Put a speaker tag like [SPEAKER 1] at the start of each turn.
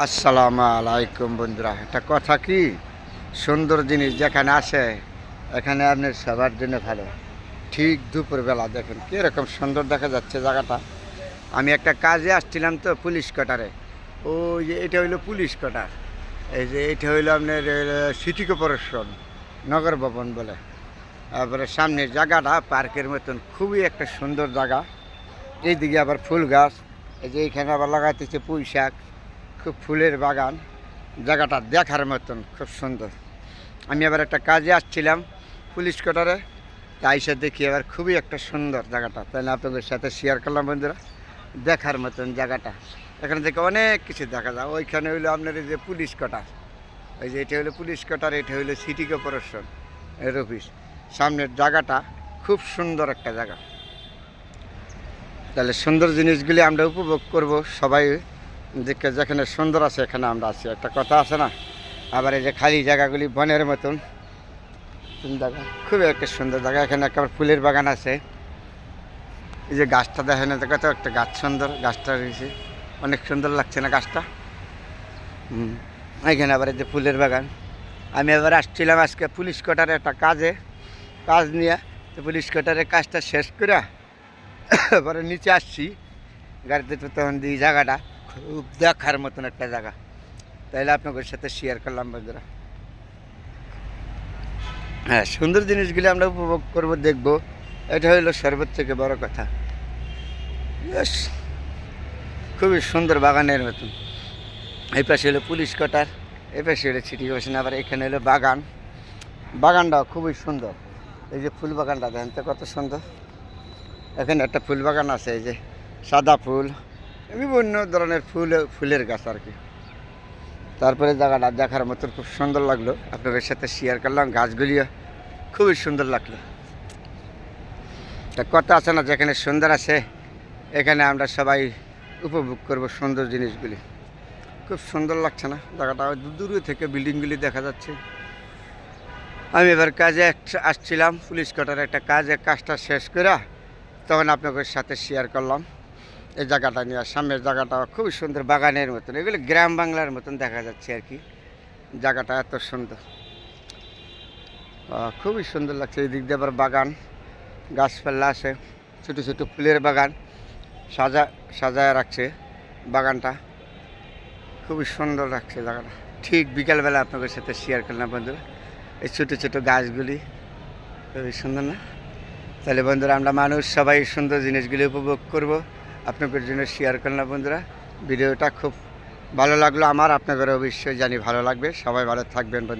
[SPEAKER 1] আসসালামু আলাইকুম বন্ধুরা। একটা কথা কি, সুন্দর জিনিস যেখানে আসে এখানে আপনার সবার জন্য ভালো। ঠিক দুপুরবেলা দেখেন কীরকম সুন্দর দেখা যাচ্ছে জায়গাটা। আমি একটা কাজে আসছিলাম তো পুলিশ কোয়ার্টারে। ওই যে এটা হইলো পুলিশ কোয়ার্টার, এই যে এটা হইলো আপনার সিটি কর্পোরেশন নগর ভবন বলে। তারপরে সামনের জায়গাটা পার্কের মতন খুবই একটা সুন্দর জায়গা। এইদিকে আবার ফুল গাছ, এই যে এইখানে আবার লাগাইতেছে পুঁই শাক, খুব ফুলের বাগান। জায়গাটা দেখার মতন খুব সুন্দর। আমি আবার একটা কাজে আসছিলাম পুলিশ কোয়ার্টারে, তাই সে দেখি আবার খুবই একটা সুন্দর জায়গাটা, তাই না আপনাদের সাথে শেয়ার করলাম বন্ধুরা। দেখার মতন জায়গাটা, এখানে থেকে অনেক কিছু দেখা যায়। ওইখানে হইলো আপনার এই যে পুলিশ কোয়ার্টার, ওই যে এটা হলো পুলিশ কোয়ার্টার, এটা হইলো সিটি কর্পোরেশন এর অফিস। সামনের জায়গাটা খুব সুন্দর একটা জায়গা। তাহলে সুন্দর জিনিসগুলি আমরা উপভোগ করব সবাই। দেখে যেখানে সুন্দর আছে এখানে আমরা আছি, একটা কথা আছে না। আবার এই যে খালি জায়গাগুলি বনের মতন জায়গা, খুবই একটা সুন্দর জায়গা। এখানে একেবারে ফুলের বাগান আছে। এই যে গাছটা দেখেন, কত একটা গাছ সুন্দর, গাছটা রয়েছে অনেক সুন্দর লাগছে না গাছটা। এখানে আবার এই যে ফুলের বাগান। আমি এবার আসছিলাম আজকে পুলিশ কোয়ার্টারে একটা কাজ নিয়ে। তো পুলিশ কোয়ার্টারের কাজটা শেষ করে এবারে নিচে আসছি গাড়িতে, তো তখন দিই জায়গাটা খুব দেখার মতন একটা জায়গা, তাইলে আপনাদের সাথে শেয়ার করলাম বন্ধুরা। হ্যাঁ, সুন্দর জিনিসগুলি আমরা উপভোগ করব, দেখব, এটা হইলো সর্বোচ্চ থেকে বড় কথা। বেশ খুবই সুন্দর বাগানের মতন। এই পাশে হলো পুলিশ কোয়ার্টার, এই পাশে হলো সিটি কর্পোরেশন, আবার এখানে হলো বাগানটাও খুবই সুন্দর। এই যে ফুল বাগানটা দেখেন তো কত সুন্দর। এখানে একটা ফুল বাগান আছে, এই যে সাদা ফুল, বিভিন্ন ধরনের ফুলের গাছ আর কি। তারপরে জায়গাটা দেখার মতো খুব সুন্দর লাগলো, আপনাদের সাথে শেয়ার করলাম। গাছগুলিও খুবই সুন্দর লাগলো। তা কথা আছে না, যেখানে সুন্দর আছে এখানে আমরা সবাই উপভোগ করব সুন্দর জিনিসগুলি। খুব সুন্দর লাগছে না জায়গাটা, দূর থেকে বিল্ডিংগুলি দেখা যাচ্ছে। আমি এবার কাজে আসছিলাম পুলিশ কোয়ার্টারে একটা কাজটা শেষ করে তখন আপনাদের সাথে শেয়ার করলাম এই জায়গাটা নিয়ে। সামনের জায়গাটা খুবই সুন্দর, বাগানের মতন, এগুলো গ্রাম বাংলার মতন দেখা যাচ্ছে আর কি। জায়গাটা এত সুন্দর, খুবই সুন্দর লাগছে। এই দিক দিয়ে আবার বাগান, গাছপালা আছে, ছোটো ছোটো ফুলের বাগান সাজায় রাখছে বাগানটা, খুবই সুন্দর লাগছে জায়গাটা। ঠিক বিকালবেলা আপনাদের সাথে শেয়ার করলাম বন্ধুরা, এই ছোটো ছোটো গাছগুলি খুবই সুন্দর না? তাহলে বন্ধুরা আমরা মানুষ সবাই সুন্দর জিনিসগুলি উপভোগ করব, আপনাদের জন্য শেয়ার করলাম বন্ধুরা। ভিডিওটা খুব ভালো লাগলো আমার, আপনাদের অবশ্যই জানি ভালো লাগবে। সবাই ভালো থাকবেন বন্ধু।